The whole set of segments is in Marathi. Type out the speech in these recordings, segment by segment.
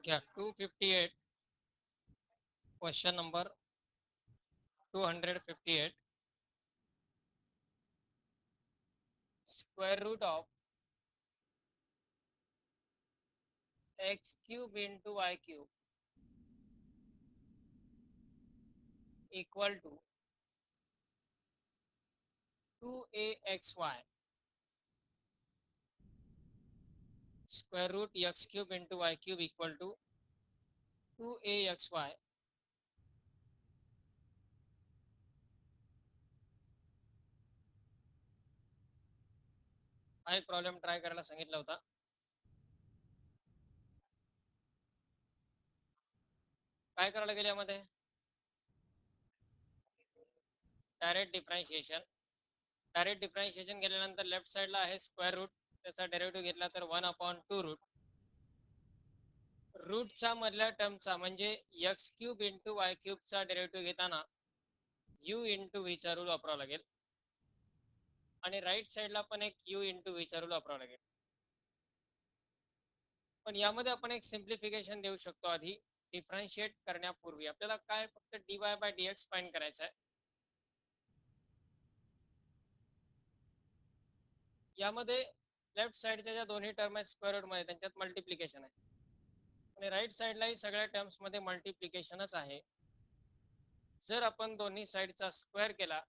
क्या 258 question number 258 square root of x cube into y cube equal to 2axy square root x cube into y cube equal to 2axy हा एक प्रॉब्लेम ट्राय करायला सांगितला होता. काय करायला गेले यामध्ये डायरेक्ट डिफरन्शिएशन केल्यानंतर लेफ्ट साइडला आहे स्क्वेअर रूट, त्याचा डेरिव्हेटिव्ह घेतला तर 1/2 रूटचा मधल्या टर्मचा म्हणजे एक्स क्यूब इंटू वाय क्यूबचा डेरिव्हेटिव्ह घेताना यू इंटू व्हीचा रूल वापरावा लागेल आणि राईट साइडला पण एक यू इंटू व्हीचा रूल वापरावा लागेल. पण यामध्ये आपण एक सिम्प्लिफिकेशन देऊ शकतो. आधी डिफरन्शिएट करण्यापूर्वी आपल्याला काय फक्त dy बाय dx फाइंड करायचं आहे. यामध्ये लेफ्ट साइडच्या ज्या दोन्ही टर्म आहेत स्क्वेअर रूट मध्ये त्यांच्यात मल्टिप्लिकेशन आहे आणि राईट साइडलाही सगळ्या टर्म्स मध्ये मल्टिप्लिकेशनच आहे. जर आपण दोन्ही साइडचा स्क्वेअर केला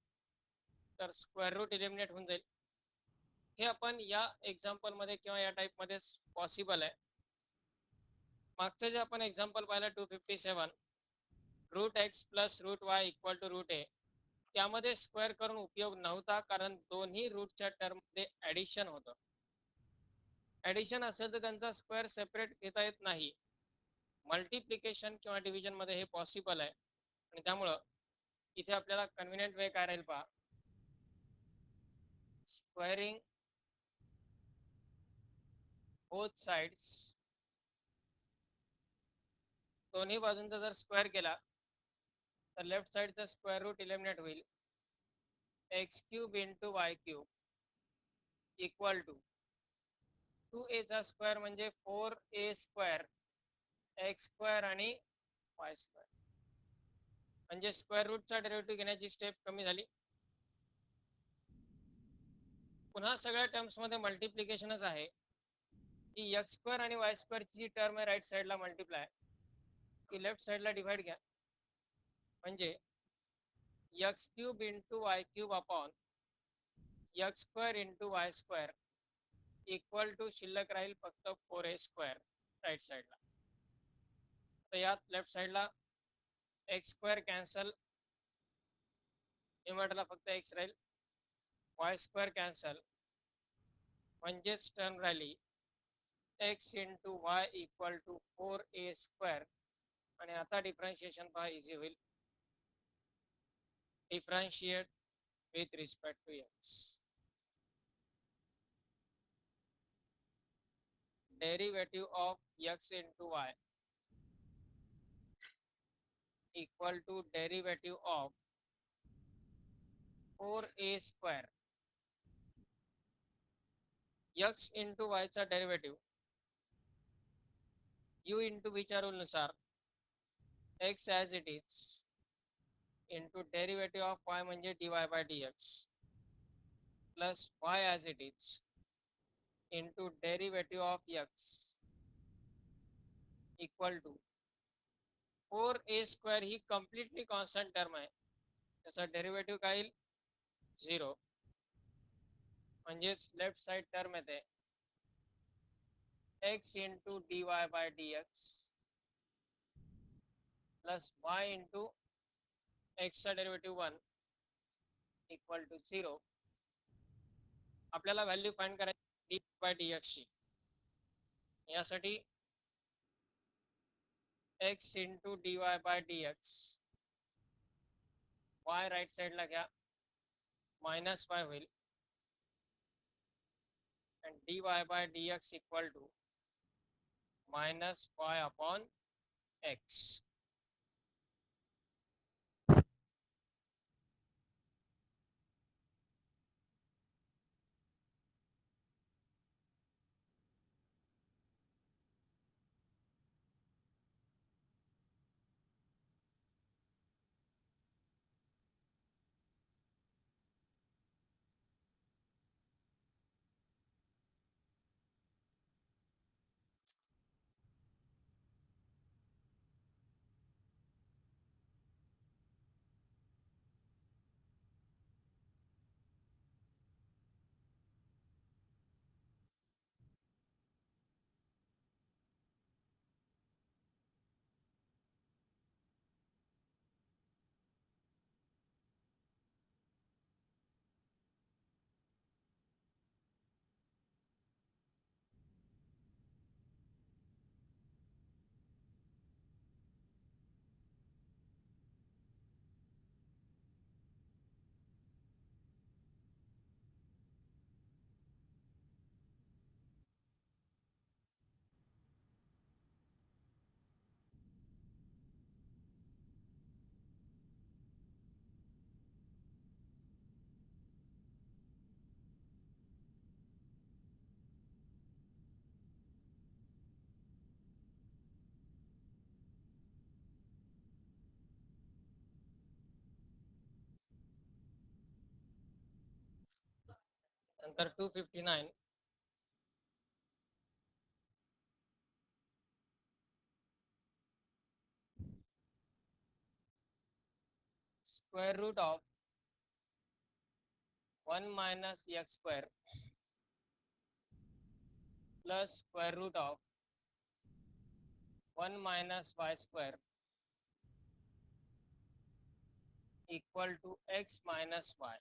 तर स्क्वेअर रूट इलिमिनेट होऊन जाईल. हे आपण या एक्झाम्पल मध्ये किंवा या टाइप मध्ये पॉसिबल आहे. मागचं जे आपण एक्झाम्पल पाहिलं 257 root x plus root y equal to root a, त्यामध्ये स्क्वेअर करून उपयोग नव्हता कारण दोन्ही रूटच्या टर्म मध्ये ऍडिशन होतं. ऍडिशन असेल तर त्यांचा स्क्वेअर सेपरेट घेता येत नाही. मल्टिप्लिकेशन किंवा डिव्हिजन मध्ये हे पॉसिबल आहे आणि त्यामुळं इथे आपल्याला कन्व्हिनियंट वे काय राहील पहा, स्क्वेअरिंग बोथ साइड्स, दोन्ही बाजूंचा जर स्क्वेअर केला तर लेफ्ट साइडचा स्क्वेअर रूट इलिमिनेट होईल. X cube into y cube equal to 2a चा स्क्वेअर म्हणजे 4a स्क्वेअर एक्स स्क्वेअर आणि वाय स्क्वेअर, म्हणजे स्क्वेअर रूटचा डेरिव्हेटिव्ह घेण्याची स्टेप कमी झाली. पुन्हा सगळ्या टर्म्स मध्ये मल्टिप्लिकेशनच आहे की एक्स स्क्वेअर आणि वाय स्क्वेअरची जी टर्म आहे राईट साइडला मल्टिप्लाय की लेफ्ट साइडला डिवाइड घ्या, म्हणजे x cube into y cube upon x square into Y square equal to शिल्लक राहील फक्त 4a स्क्वेअर राईट साइडला. तर यात लेफ्ट साइडला एक्स स्क्वेअर कॅन्सल, इन्व्हर्टरला फक्त एक्स राहील, वाय स्क्वेअर कॅन्सल म्हणजेच टर्म राहिली x into y equal to 4a square. आणि आता डिफरन्शिएशन पहा इझी होईल. Differentiate with respect to x, derivative of x into y equal to derivative of 4a square. X into वायचा डेरिवेटिव्ह यू इंटू व्हीच्या रूलनुसार x as it is into derivative of y म्हणजे dy by dx plus y as it is into derivative of x equal to 4a square ही कम्प्लिटली कॉन्स्टंट टर्म आहे, त्याचा डेरिवेटिव्ह काय येईल 0, म्हणजेच लेफ्ट साइड टर्म येते x into dy by dx plus y into एक्सचा डेरिवेटिव्ह 1 इक्वल टू 0. आपल्याला व्हॅल्यू फाइंड करायची dy बाय dx ची. यासाठी x into dy by dx, y right साइडला घ्या मायनस वाय होईल and dy by dx equal to minus y upon x. नंतर 259 square root of 1 minus x square plus square root of 1 minus y square equal to x minus y.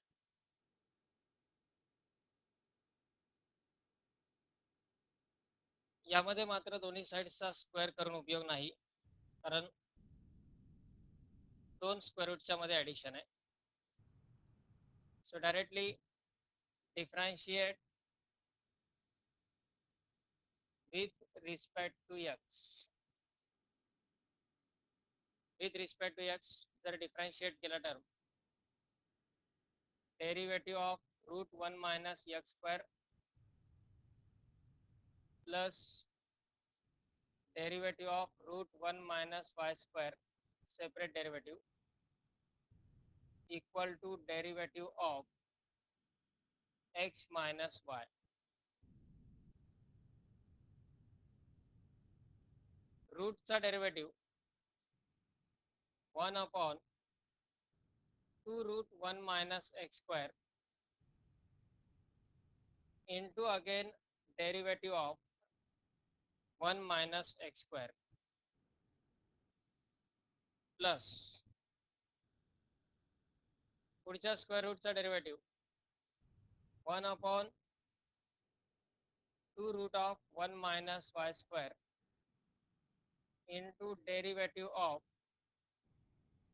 यामध्ये मात्र दोन्ही साइड्सचा स्क्वेअर करून उपयोग नाही, कारण दोन स्क्वेअर रूटच्या मध्ये ॲडिशन आहे. So directly differentiate with respect to x. With respect to x जर डिफरन्शिएट केला term derivative of root 1 minus x square plus derivative of root 1 minus y square separate derivative equal to derivative of x minus y. रूटचा derivative 1 upon 2 root 1 minus x square into again derivative of 1 minus x square plus पुढच्या square रूटचा derivative 1 upon 2 root of 1 minus y square into derivative of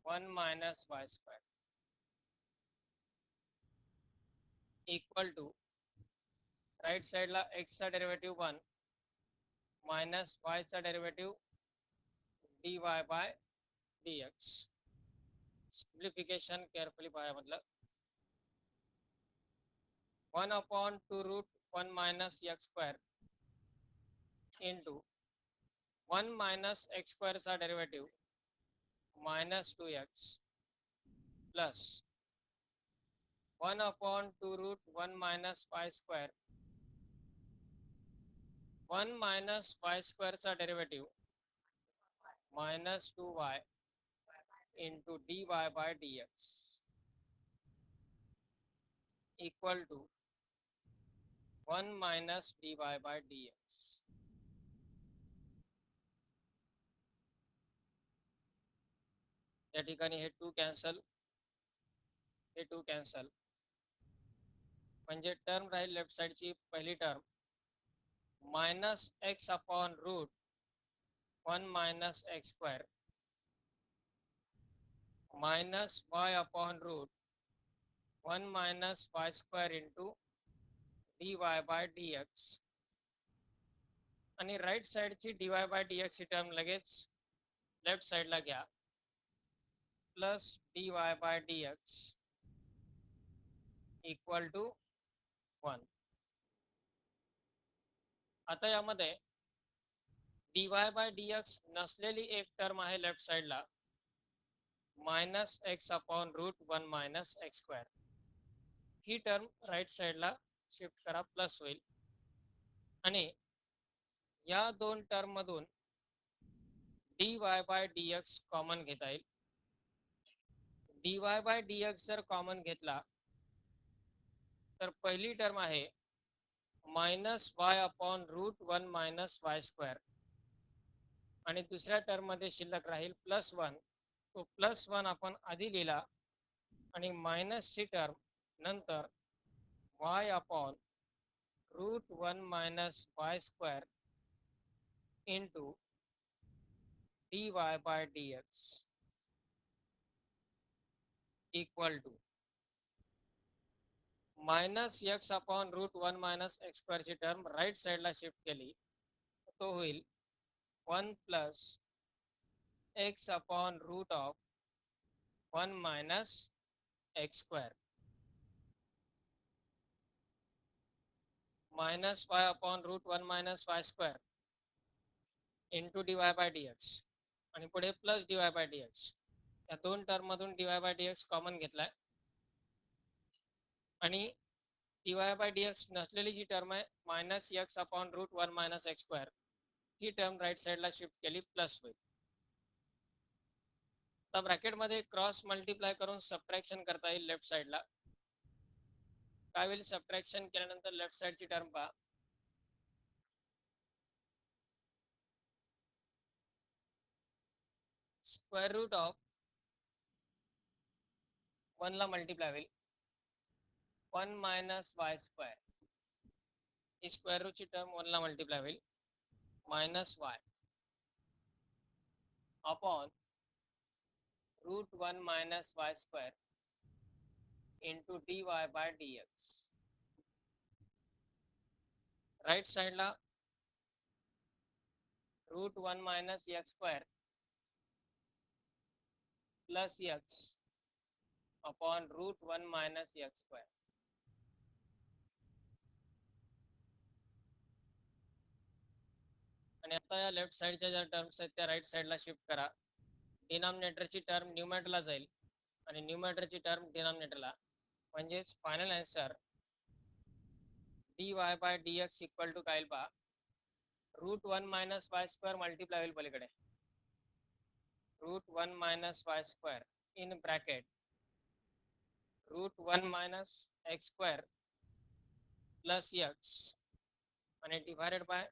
1 minus y square equal to right साइडला x चा डेरिवेटिव 1 मायनस y चा derivative dy by dx. Simplification carefully पाहा मतलब 1 upon 2 root 1 minus x square into 1 minus x square चा derivative minus 2x plus 1 upon 2 root 1 minus y square 1 minus y square चा derivative minus 2y into dy by dx equal to 1 minus dy by dx. या ठिकाणी हे 2 कॅन्सल, हे 2 कॅन्सल, म्हणजे टर्म राहील लेफ्ट साइडची पहिली term minus x upon root 1 minus x square minus y upon root 1 minus y square into dy by dx आणि राइट साइडची dy बाय dx ही टर्म लगेच लेफ्ट साइडला घ्या plus dy by dx equal to 1. आता यामध्ये dy बाय dx नसलेली एक टर्म आहे लेफ्ट साइडला minus x upon root 1 minus x square. ही टर्म राइट साइडला शिफ्ट करा, प्लस होईल आणि या दोन टर्म मधून dy बाय dx कॉमन घेता येईल. dy बाय dx जर कॉमन घेतला तर पहिली टर्म आहे minus y upon root 1 minus y square आणि दुसऱ्या टर्म मध्ये शिल्लक राहील प्लस 1. तो प्लस 1 आपण आधी लिहिला आणि मायनसची टर्म नंतर y upon root 1 minus y square into dy by dx equal to minus x upon root 1 minus x स्क्वेअरची टर्म राइट साइडला शिफ्ट केली तो होईल 1 plus x upon root of 1 minus x square minus y upon root 1 minus y square into dy by dx आणि पुढे प्लस dy बाय dx. या दोन टर्म मधून dy बाय dx कॉमन घेतलाय आणि dy बाय dx नसलेली जी टर्म आहे minus x upon root 1 minus x square ही टर्म राईट साईडला शिफ्ट केली प्लस होईल. आता ब्रॅकेटमध्ये क्रॉस मल्टिप्लाय करून सबट्रॅक्शन करता येईल लेफ्ट साईडला. काय होईल सबट्रॅक्शन केल्यानंतर लेफ्ट साईडची टर्म पहा. स्क्वेअर रूट ऑफ 1 ला मल्टिप्लाय होईल 1 मायनस वाय स्क्वेअर. ही स्क्वेअर रूटची टर्म 1 ला मल्टिप्लाय होईल minus y upon root 1 minus y square into dy by dx. Right साईडला root 1 minus x square plus x upon root 1 minus x square. आणि आता या लेफ्ट साईडच्या ज्या टर्म्स आहेत त्या राईट साईडला शिफ्ट करा. डिनॉमिनेटरची टर्म न्यूमरेटरला जाईल आणि न्यूमरेटरची टर्म डिनॉमिनेटरला. म्हणजेच final answer dy by dx equal to काय पहा root 1 minus y square multiply होईल पलीकडे root 1 minus y square in bracket root 1 minus x square plus x आणि divided by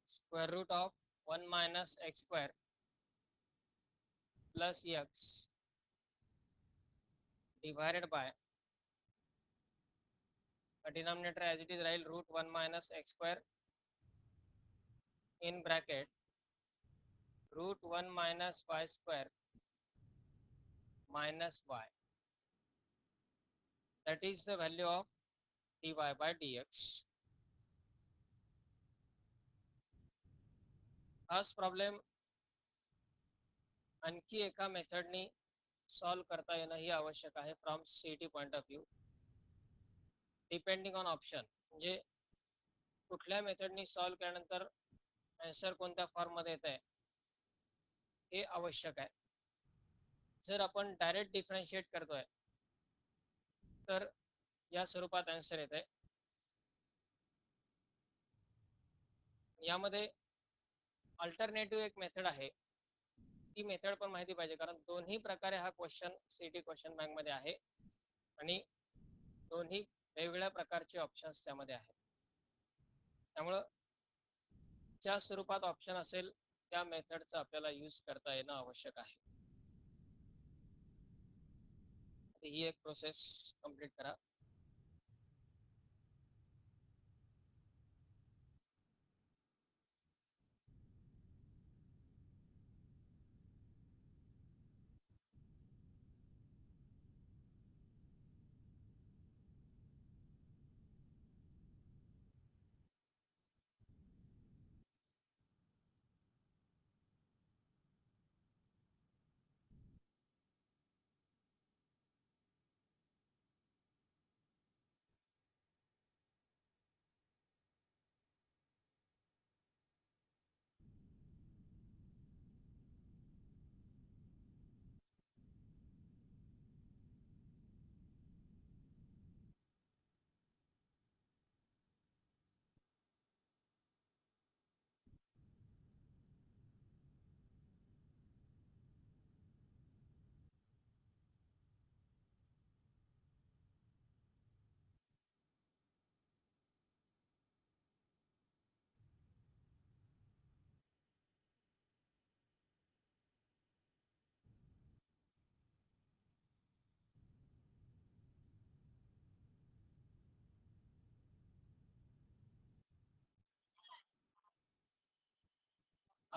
square root of 1 minus x square plus x divided by denominator as it is राहील root 1 minus x square in bracket root 1 minus y square minus y. That is the value of dy by dx. हाच प्रॉब्लेम आणखी एका मेथडनी सॉल्व करता येणं ही आवश्यक आहे from CET point of view. Depending on option म्हणजे कुठल्या मेथडनी सॉल्व केल्यानंतर आन्सर कोणत्या फॉर्ममध्ये येत आहे हे आवश्यक आहे. जर आपण डायरेक्ट डिफरन्शिएट करतोय तर या स्वरूपात आन्सर येत आहे. यामध्ये अल्टरनेटिव्ह एक मेथड आहे ती मेथड पण माहिती पाहिजे कारण दोन्ही प्रकारे हा क्वेश्चन सीईटी क्वेश्चन बँकमध्ये आहे आणि दोन्ही वेगवेगळ्या प्रकारचे ऑप्शन्स त्यामध्ये आहेत. त्यामुळं ज्या स्वरूपात ऑप्शन असेल त्या मेथडचा आपल्याला यूज करता येणं आवश्यक आहे. ही एक प्रोसेस कंप्लीट करा.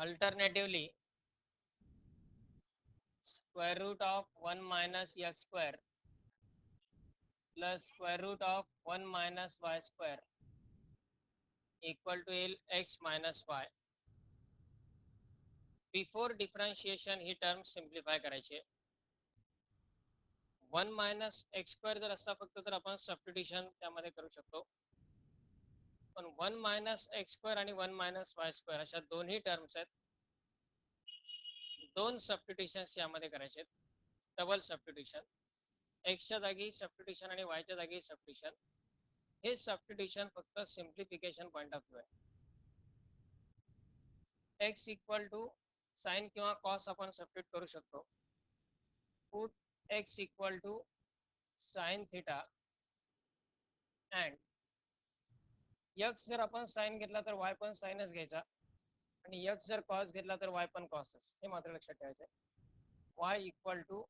Alternatively, square root of 1 minus x square plus square root of 1 minus y square equal to x minus y. Before differentiation he term simplify करायची. 1 मायनस एक्स स्क्वेअर जर असता फक्त तर आपण सबस्टिट्यूशन त्यामध्ये करू शकतो. पण 1 मायनस एक्स स्क्वेअर आणि 1 मायनस वाय स्क्वेअर अशा दोन्ही टर्म्स आहेत. दोन सबस्टिट्यूशन्स यामध्ये करायचे. डबल सबस्टिट्यूशन, एक्सच्या जागी सबस्टिट्यूशन आणि वायच्या जागी सबस्टिट्यूशन. हे सबस्टिट्यूशन फक्त सिम्प्लिफिकेशन पॉईंट ऑफ व्ह्यू आहे. एक्स इक्वल टू साइन किंवा कॉस आपण सबस्टिट्यूट करू शकतो. Put x equal to sine theta and x जर आपण साइन घेतला तर y पण साइनच घ्यायचा आणि x जर कॉस घेतला तर y पण कॉसच. हे मात्र लक्षात ठेवायचं आहे. y equal to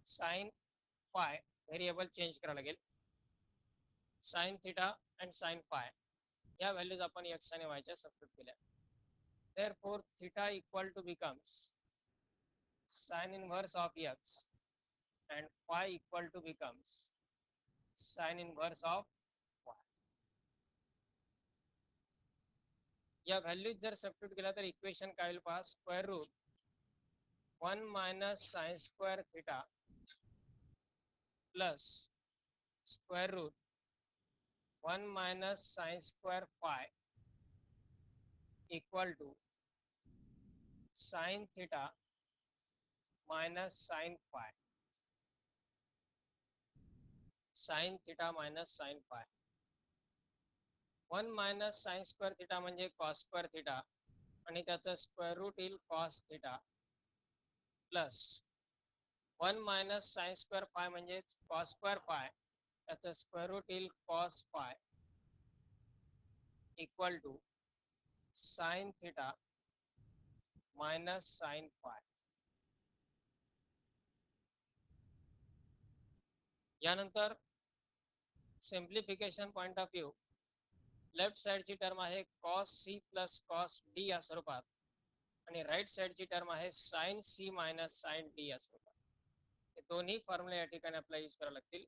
sine phi variable change करावं लागेल. Sine theta and sine phi या व्हॅल्यूज आपण x आणि y च्या सबस्टिट्यूट केल्या. therefore theta equal to becomes sin inverse of x and phi equal to becomes sin inverse of y. या व्हॅल्यूज जर सबस्टिट्यूट केला तर इक्वेशन काय होईल पहा. Square root 1 minus sine square theta plus square root 1 minus sine square phi equal to sine theta minus sine phi. Sine theta minus sine phi. 1 minus sine square theta म्हणजे कॉस स्क्वेअर थिटा आणि त्याचं स्क्वेअर रूट येईल cos theta plus 1 minus sine square phi म्हणजे कॉस स्क्वेअर फाय, त्याचं स्क्वेअर रूट येईल cos phi equal to sine theta minus sine phi. यानंतर simplification point of view left साइडची टर्म आहे cos c plus cos d या स्वरूपात आणि राईट साइडची टर्म आहे sine c minus sine d या स्वरूपात. हे दोन्ही फॉर्म्युला या ठिकाणी आपल्याला यूज करावे लागतील.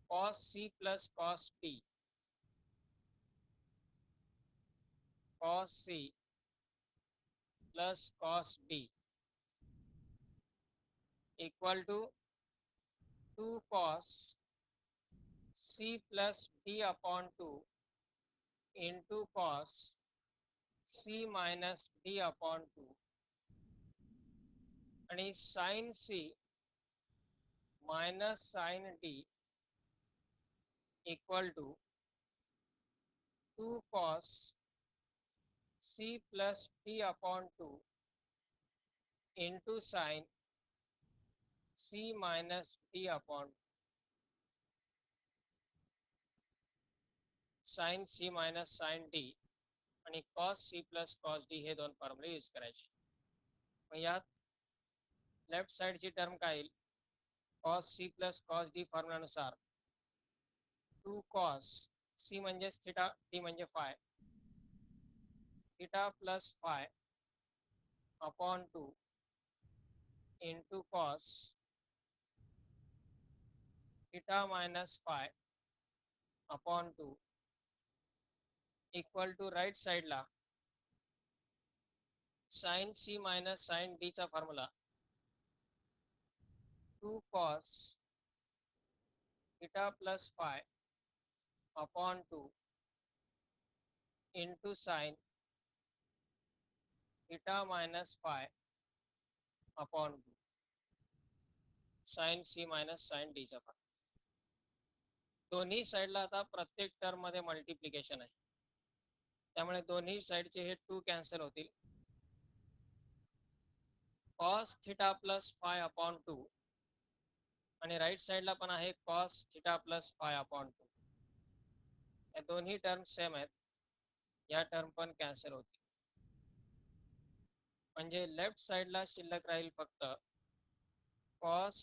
Cos c plus cos d, cos c plus cos d equal to 2 cos c plus d upon 2 into cos c minus d upon 2 आणि sin c minus sin d equal to 2 cos c plus d upon 2 into sin c minus d upon 2. Sine c minus sine d आणि cos c plus cos d हे दोन फॉर्म्युले यूज करायचे. मग यात लेफ्ट साइडची टर्म काय येईल. Cos c plus cos d फॉर्म्युलानुसार 2 कॉस सी म्हणजेच थिटा, डी म्हणजे phi, theta plus phi upon 2 into cos theta minus phi upon 2 equal to right साइडला sine c minus sine d चा formula 2 cos theta plus phi upon 2 into sine theta minus phi upon 2 sine c minus sine d चा फॉर्म्युला. दोन्ही साइडला आता प्रत्येक टर्म मध्ये मल्टिप्लिकेशन आहे, त्यामुळे दोन्ही साइडचे हे 2 कॅन्सल होतील. Cos theta plus phi upon 2 आणि राईट साइडला पण आहे cos theta plus phi upon 2. या दोन्ही टर्म सेम आहेत, या टर्म पण कॅन्सल होतील. म्हणजे लेफ्ट साइडला शिल्लक राहील फक्त cos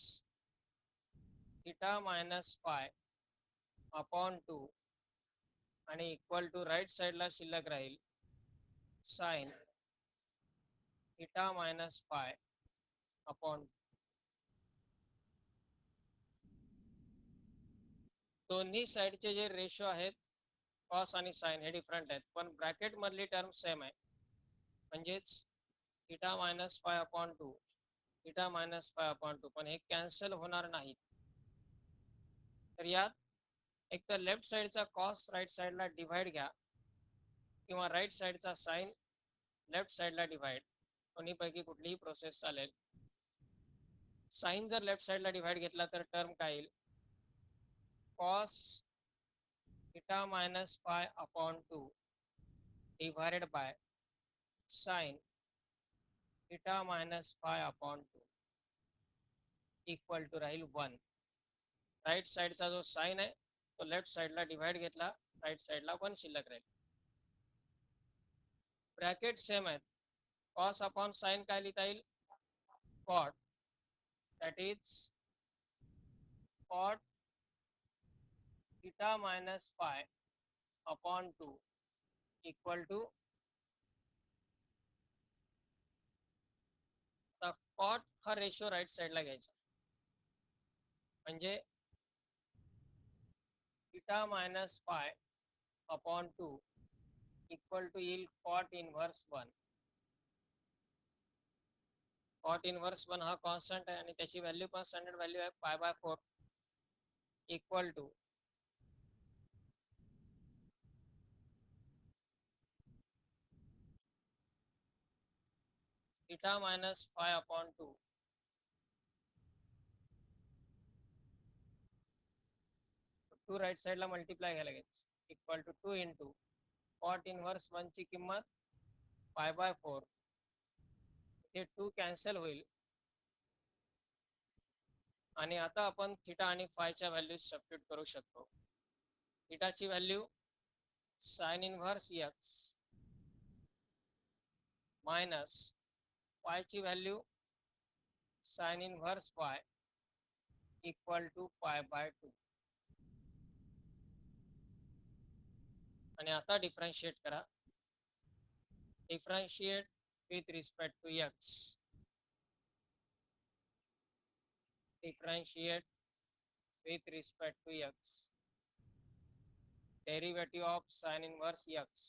theta minus phi upon 2 आणि इक्वल टू राईट साइडला शिल्लक राहील sign theta minus phi upon दोन्ही साईडचे जे रेशो आहेत कॉस आणि साइन हे डिफरंट आहेत, पण ब्रॅकेट मधली टर्म सेम आहे. म्हणजेच theta minus phi upon 2 theta minus phi upon 2, पण हे कॅन्सल होणार नाहीत. तर यात एक तर लेफ्ट साईडचा कॉस राईट साईडला डिव्हाइड घ्या, किंवा राईट साईडचा साइन लेफ्ट साईडला डिव्हाइड, दोन्हीपैकी कुठलीही प्रोसेस चालेल. साइन जर लेफ्ट साईडला डिव्हाइड घेतला तर टर्म काय येईल, cos theta minus phi upon 2 divided by sine theta minus phi upon 2 equal to राहील 1. राईट साईडचा जो साइन आहे तो लेफ्ट साईडला डिव्हाइड घेतला, राईट साईडला 1 शिल्लक राहील. ब्रॅकेट सेम आहेत. कॉस अपॉन साइन काय लिहिता येईल, cot, that is cot theta minus phi upon 2 equal to, आता कॉट हा रेशो राईट साईडला घ्यायचा, म्हणजे theta minus phi upon 2 equal to येईल कॉट इनव्हर्स 1. कॉट इनव्हर्स 1 हा कॉन्स्टंट आहे आणि त्याची व्हॅल्यू पण स्टँडर्ड व्हॅल्यू आहे pi by 4 equal to theta minus phi upon 2 2 right साईडला मल्टिप्लाय घ्यायला लागेल, equal to 2 into cot inverse 1 ची किंमत पाय बाय 4, इथे 2 कॅन्सल होईल आणि आता आपण थिटा आणि फायच्या व्हॅल्यूज सबस्टिट्यूट करू शकतो. थिटाची value sine inverse x minus फायची value sine inverse phi equal to pi by 2. आणि आता डिफरन्शिएट करा. Differentiate with respect to x, differentiate with respect to x, derivative of sin inverse x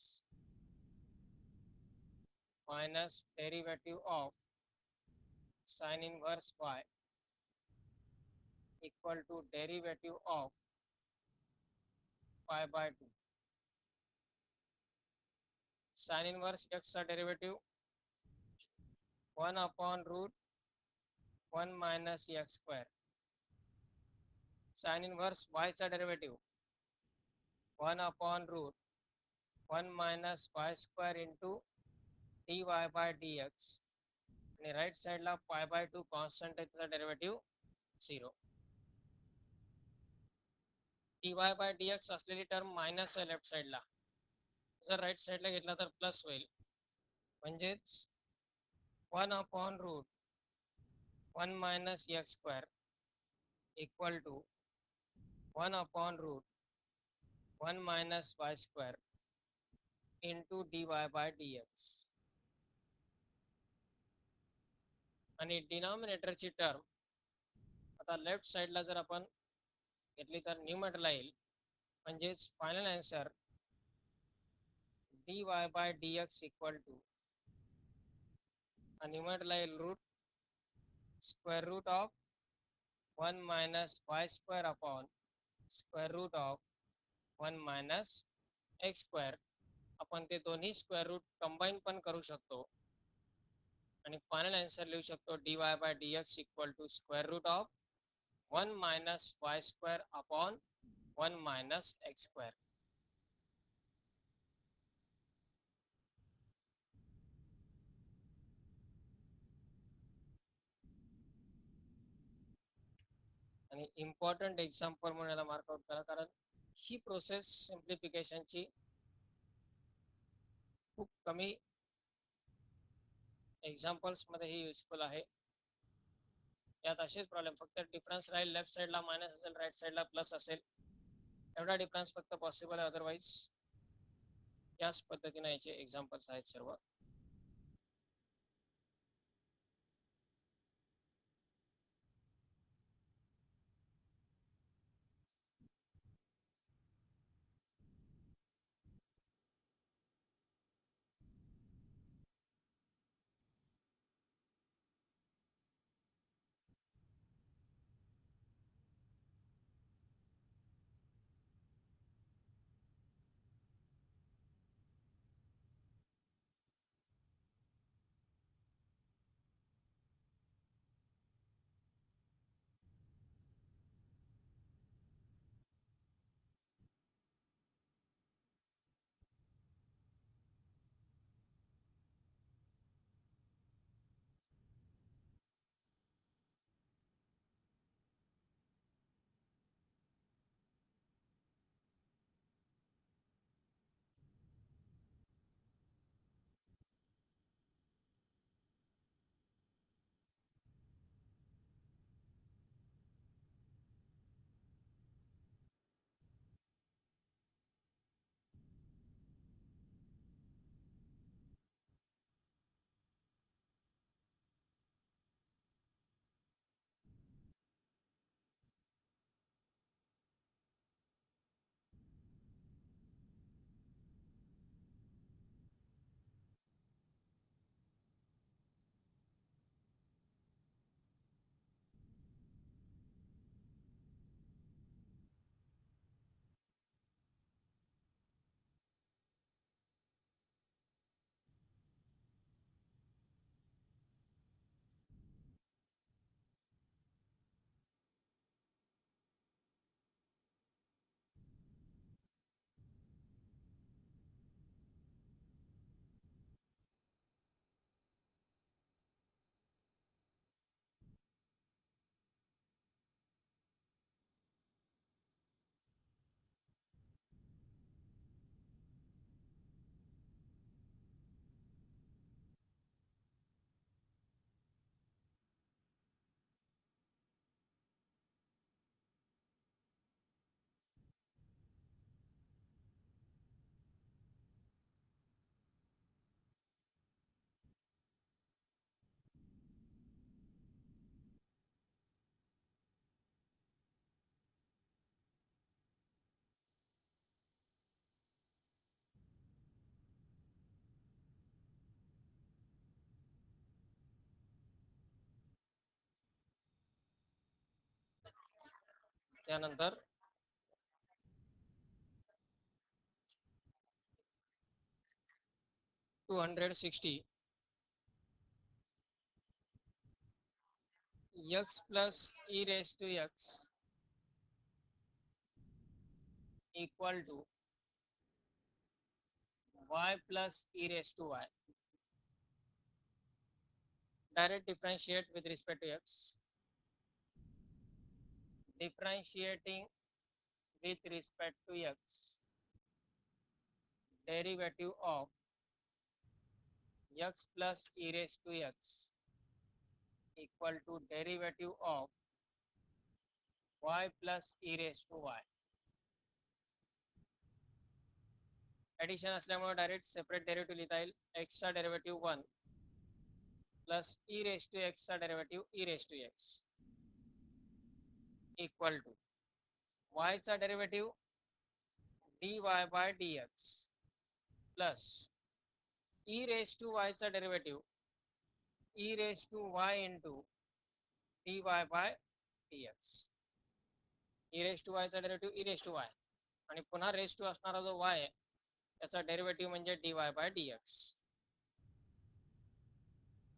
minus derivative of sin inverse y equal to derivative of pi by 2. Sin inverse x चा derivative 1 upon root 1 minus x square. Sin inverse y चा derivative 1 upon root 1 minus y square into dy by dx, आणि राईट साईडला पाय बाय 2 कॉन्स्टंट आहे, त्याचा डेरिव्हेटिव्ह 0. dy बाय dx असलेली टर्म मायनस आहे लेफ्ट साईडला, जर राईट साईडला घेतला तर प्लस होईल, म्हणजेच 1 upon root 1 minus x square equal to 1 upon root 1 minus y square into dy by dx. आणि डिनॉमिनेटरची टर्म आता लेफ्ट साईडला जर आपण घेतली तर न्यूमरेटरला येईल, म्हणजेच final answer dy by dx equal to, न्यूमरेटरला येईल root square root of 1 minus y square upon square root of 1 minus x square. आपण ते दोन्ही स्क्वेअर रूट कंबाईन पण करू शकतो आणि फायनल आन्सर लिहू शकतो dy by dx equal to square root of 1 minus y square upon 1 minus x square. आणि इम्पॉर्टंट एक्झाम्पल म्हणून याला मार्कआउट करा, कारण ही प्रोसेस सिम्प्लिफिकेशनची खूप कमी एक्झाम्पल्स मध्ये ही युजफुल आहे. यात असेच प्रॉब्लेम, फक्त डिफरन्स राहील, लेफ्ट साईडला मायनस असेल, राईट साईडला प्लस असेल, एवढा डिफरन्स फक्त पॉसिबल आहे, अदरवाईज याच पद्धतीने याचे एक्झाम्पल्स आहेत सर्व. त्यानंतर $260 x plus e raised to x equal to y plus e raised to y. Direct differentiate with respect to x. Differentiating with respect to x. Derivative of x plus e raised to x equal to derivative of y plus e raised to y. Addition असल्यामुळे डायरेक्ट सेपरेट डेरिव्हेटिव्ह लिहिता येईल. x चा derivative 1 plus e raise to x चा derivative e raise to x equal to y चा derivative dy by dx plus e raise to y चा derivative e raise to y into dy by dx. e raise to y चा derivative e raise to y आणि पुन्हा रेस टू असणारा जो y आहे त्याचा डेरिव्हेटिव्ह म्हणजे dy बाय dx.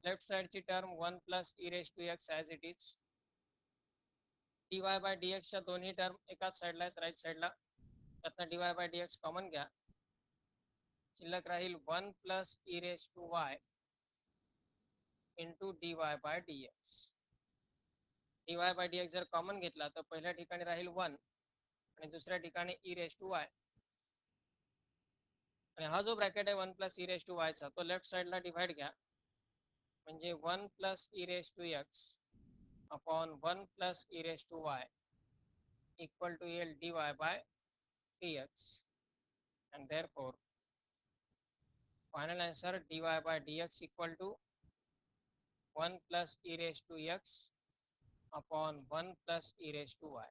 लेफ्ट साइडची term 1 plus e raise to x as it is. dy by dx च्या दोन्ही टर्म एकाच साईडला आहेत, राईट साईडला. त्यातनं dy बाय dx कॉमन घ्या. शिल्लक राहील 1 plus e raise to y into dy by dx. dy by dx जर कॉमन घेतला तर पहिल्या ठिकाणी राहील 1 आणि दुसऱ्या ठिकाणी e रेस टू y. आणि हा जो ब्रॅकेट आहे 1 plus e raise to y चा तो लेफ्ट साईडला डिवाइड घ्या. म्हणजे 1 plus e raise to x upon 1 plus e raise to y equal to L dy by dx, and therefore final answer dy by dx equal to 1 plus e raised to x upon 1 plus e raised to y.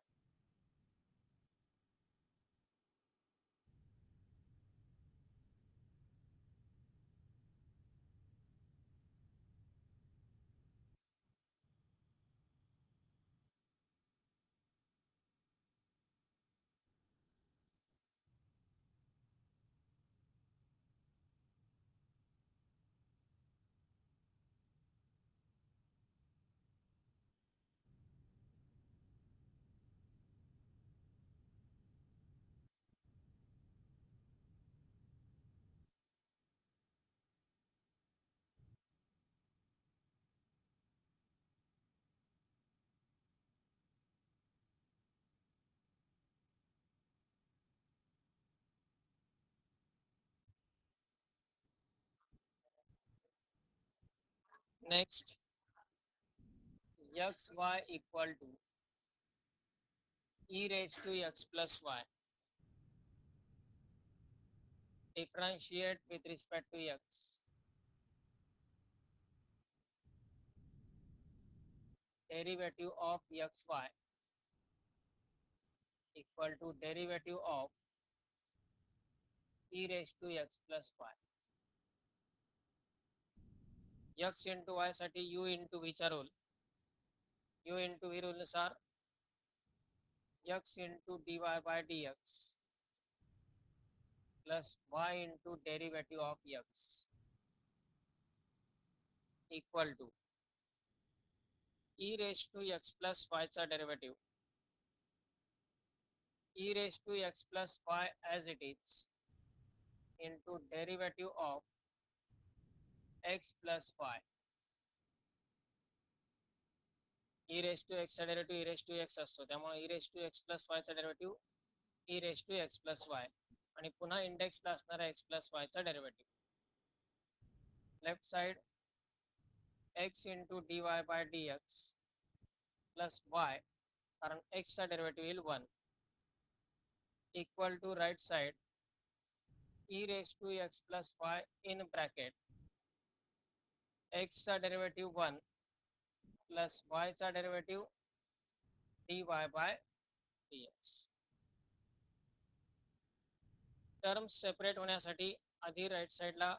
Next, xy equal to e raised to x plus y. Differentiate with respect to x. Derivative of xy equal to derivative of e raised to x plus y. x into y साठी u into v चा rule. u into v rule नुसार x into dy by dx plus y into derivative of x equal to e raised to x plus y चा derivative e raised to x plus y as it is into derivative of x plus y. e raised to x चा derivative e raised to x असतो, त्यामुळे e raised to x plus y चा derivative e raised to x plus y आणि पुन्हा इंडेक्सला असणारा x plus y चा derivative. Left side x into dy by dx plus y, कारण x चा डेरिव्हेटिव्ह येईल 1, equal to right side e raised to x plus y in bracket x चा डेरिव्हेटिव्ह 1 प्लस y चा derivative dy by dx. Terms separate होण्यासाठी आधी राईट साइडला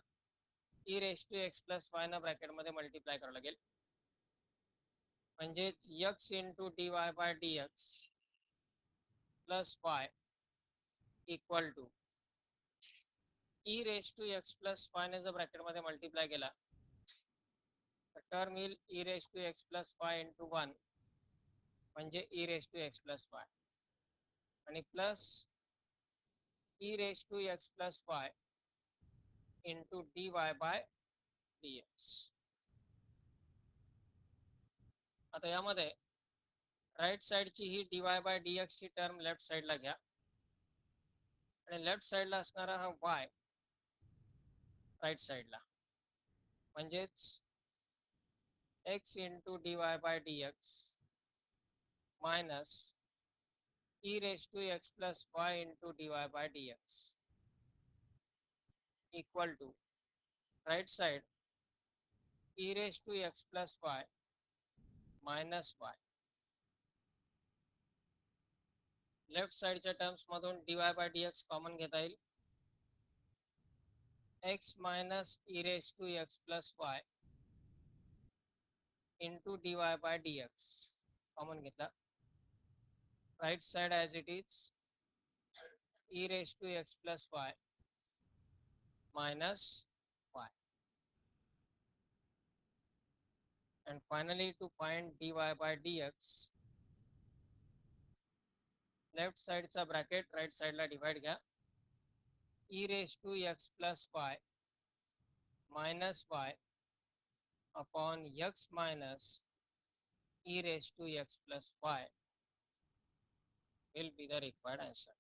e raised to x plus y ना ब्रॅकेटमध्ये मल्टिप्लाय करावं लागेल. म्हणजेच x into dy by dx plus y equal to e raise to x plus y ने जर ब्रॅकेटमध्ये मल्टिप्लाय केला तर टर्म येईल e raise to x plus y into 1 म्हणजे e raise to x plus y आणि plus e raise to x plus y into dy by dx. आता यामध्ये राईट साईडची ही dy बाय dx ची टर्म लेफ्ट साईडला घ्या आणि लेफ्ट साईडला असणारा हा y राईट साईडला म्हणजेच x into dy by dx minus e raise to x plus y into dy by dx equal to right side e raise to x plus y minus y. Left साईडच्या टर्म्स मधून dy बाय dx कॉमन घेता येईल. x minus e raise to x plus y into dy by dx common घेतला. Right side as it is e raised to x plus y minus y. And finally to find dy by dx, left side चा bracket right side ला divide घ्या. e raised to x plus y minus y upon x minus e raised to x plus y will be the required answer.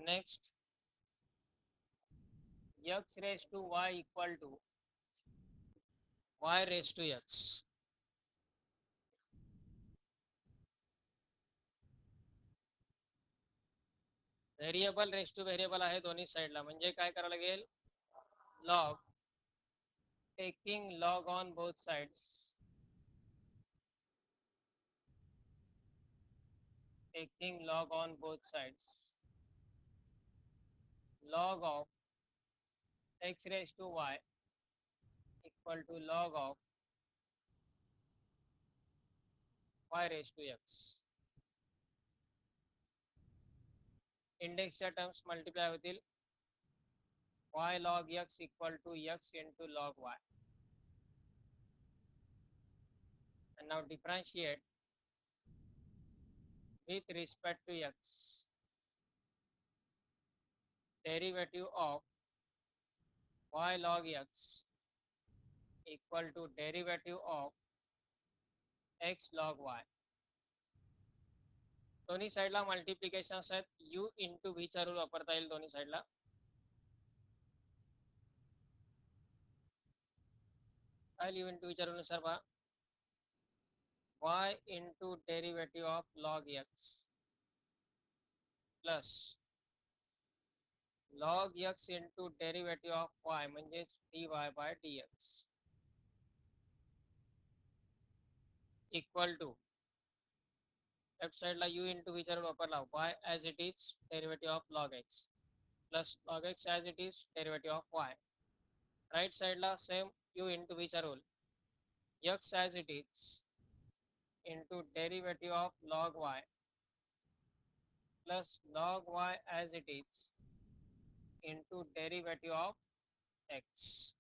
Next, x raised to y equal to y raised to x. Variable raise two variable आहे दोन्ही साईडला, म्हणजे काय करावं लागेल, log taking log on both sides, taking log on both sides, log of x raised to y equal to log of y raised to x. इंडेक्सच्या टर्म्स मल्टिप्लाय होतील. y log x equal to x into log y. And now differentiate with respect to x. Derivative of y log x equal to derivative of x log y. दोन्ही साईडला मल्टिप्लिकेशन आहेत. u इंटू v चा रूल वापरता येईल दोन्ही साईडला. काय u इंटू v च्या रूल नुसार पहा, y into derivative of log x plus log x into derivative of y म्हणजेच dy by dx equal to left साइडला u into v चा रूल वापरला, y as it is derivative of log x plus log x as it is derivative of y. Right साइडला सेम u into v चा rule, x as it is into derivative of log y plus log y as it is into derivative of x.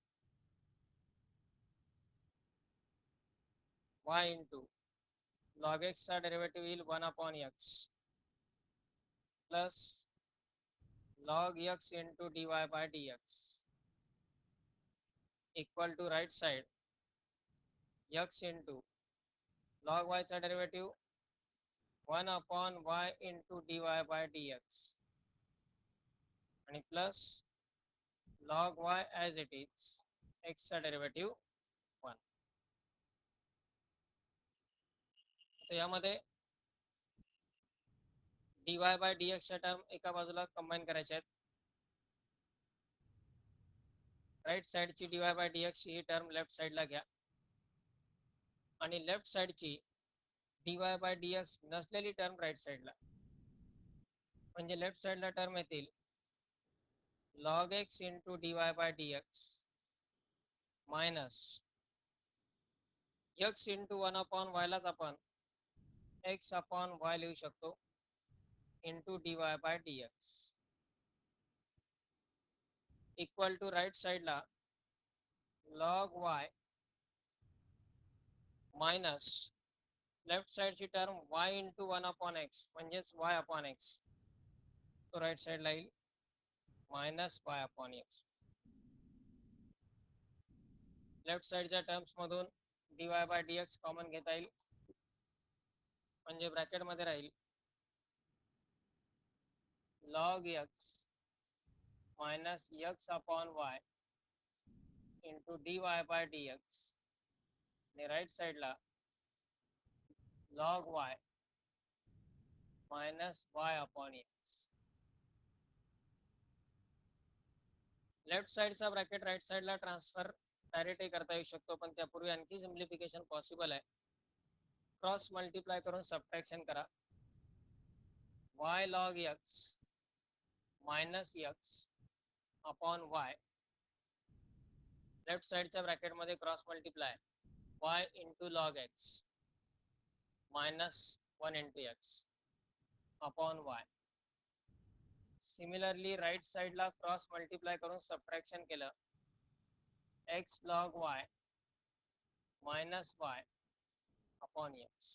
Y into log x चा derivative येईल 1 upon x plus log x into dy by dx equal to right side x into log y चा derivative 1 upon y into dy by dx आणि plus log y as it is x चा derivative 1. तर यामध्ये dy by dx च्या टर्म एका बाजूला कंबाईन करायच्या आहेत. राईट साईडची dy by dx ही टर्म लेफ्ट साईडला घ्या आणि लेफ्ट साईडची dy by dx नसलेली टर्म राईट साईडला, म्हणजे लेफ्ट साईडला टर्म येतील log x into dy by dx minus x into 1 upon y लाच आपण x upon y लिहू शकतो into dy by dx equal to right साईडला log y मायनस लेफ्ट साईडची term y into 1 upon x म्हणजेच y upon x, तो राईट साईडला येईल minus y upon x. Left साईडच्या टर्म्स मधून dy by dx कॉमन घेता येईल, म्हणजे ब्रॅकेट मध्ये राहील log x minus x upon y into dy by dx आणि राईट साईडला log y minus y upon x. Left साईडचा ब्रॅकेट राईट साईडला ट्रान्सफर डायरेक्टही करता येऊ शकतो, पण त्यापूर्वी आणखी सिम्प्लिफिकेशन पॉसिबल आहे. क्रॉस मल्टिप्लाय करून सबट्रॅक्शन करा. y log x minus x upon y, left साईडच्या ब्रॅकेटमध्ये cross multiply y into log x minus 1 into x upon y. Similarly right साईडला क्रॉस मल्टिप्लाय करून सबट्रॅक्शन केलं x log y minus y upon x.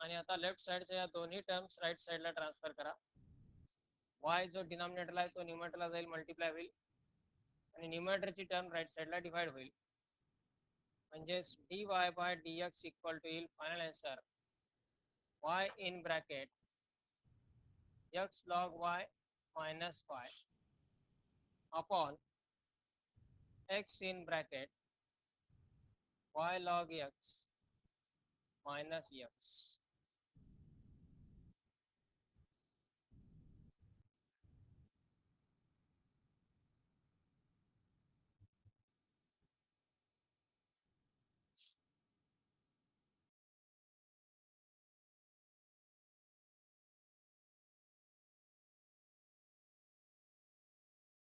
आणि आता लेफ्ट साईडच्या या दोन्ही टर्म्स राईट साईडला ट्रान्सफर करा. y जो डिनॉमिनेटरला आहे तो न्यूमरेटरला जाईल, मल्टिप्लाय होईल आणि न्यूमरेटरची टर्म राईट साईडला डिवाइड होईल, म्हणजेच dy by dx equal to येईल final answer y in bracket x log y minus y upon x in bracket y log x minus x.